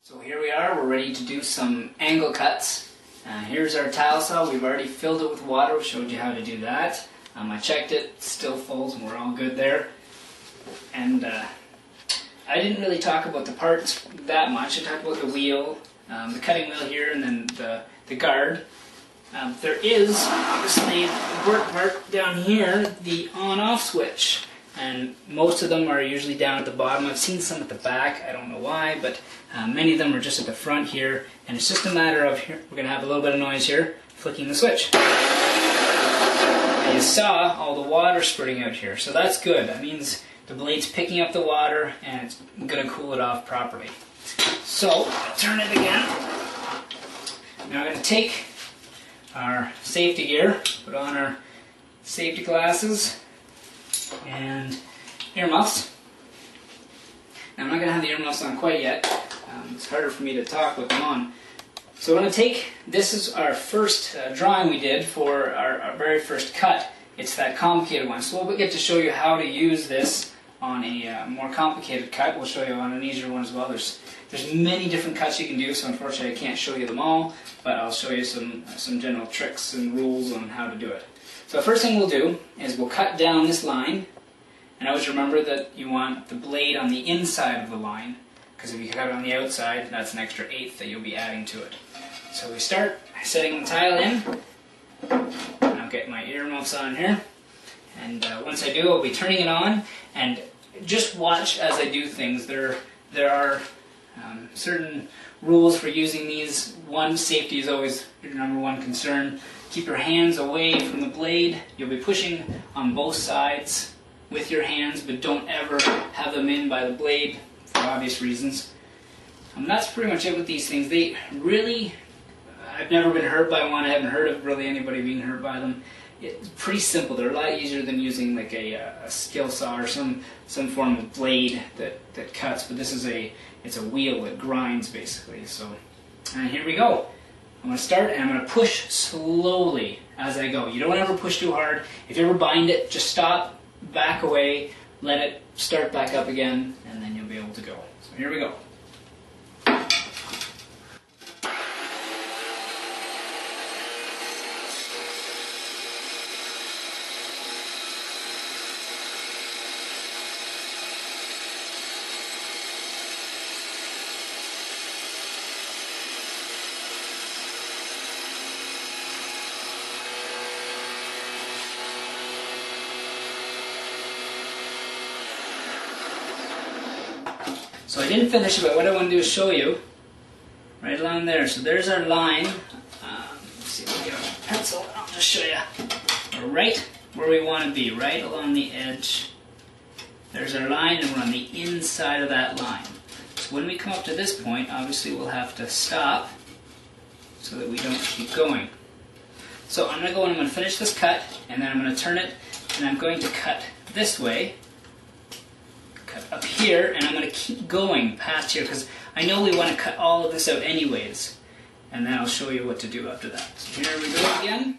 So here we are, we're ready to do some angle cuts. Here's our tile saw. We've already filled it with water, showed you how to do that. I checked it, still full, and we're all good there. And I didn't really talk about the parts that much. I talked about the wheel, the cutting wheel here, and then the guard. There is, obviously, the work part down here, the on-off switch. And most of them are usually down at the bottom. I've seen some at the back, I don't know why, but many of them are just at the front here. And it's just a matter of, here, we're going to have a little bit of noise here, flicking the switch. And you saw all the water spurting out here, so that's good. That means the blade's picking up the water and it's going to cool it off properly. So, I'll turn it again. Now I'm going to take our safety gear, put on our safety glasses, and earmuffs. Now I'm not going to have the earmuffs on quite yet. It's harder for me to talk with them on. So I'm going to take, this is our first drawing we did for our very first cut. It's that complicated one. So we'll get to show you how to use this on a more complicated cut. We'll show you on an easier one as well. There's many different cuts you can do, so unfortunately I can't show you them all, but I'll show you some general tricks and rules on how to do it. So the first thing we'll do is we'll cut down this line, and always remember that you want the blade on the inside of the line, because if you cut it on the outside, that's an extra eighth that you'll be adding to it. So we start by setting the tile in. I'll get my earmuffs on here, and once I do, I'll be turning it on, and just watch as I do things. There are certain rules for using these. One, safety is always your number one concern. Keep your hands away from the blade. You'll be pushing on both sides with your hands, but don't ever have them in by the blade for obvious reasons. That's pretty much it with these things. They really, I've never been hurt by one. I haven't heard of really anybody being hurt by them. It's pretty simple. They're a lot easier than using like a skill saw or some form of blade that cuts, but this is it's a wheel that grinds basically. So here we go. I'm going to start and I'm going to push slowly as I go. You don't ever push too hard. If you ever bind it, just stop, back away, let it start back up again, and then you'll be able to go. So here we go. So I didn't finish it, but what I want to do is show you right along there. So there's our line. Let's see if we get a pencil. I'll just show you. We're right where we want to be, right along the edge. There's our line, and we're on the inside of that line. So when we come up to this point, obviously we'll have to stop so that we don't keep going. So I'm going to go and I'm going to finish this cut, and then I'm going to turn it, and I'm going to cut this way. Up here, and I'm going to keep going past here because I know we want to cut all of this out anyways, and then I'll show you what to do after that. So here we go again.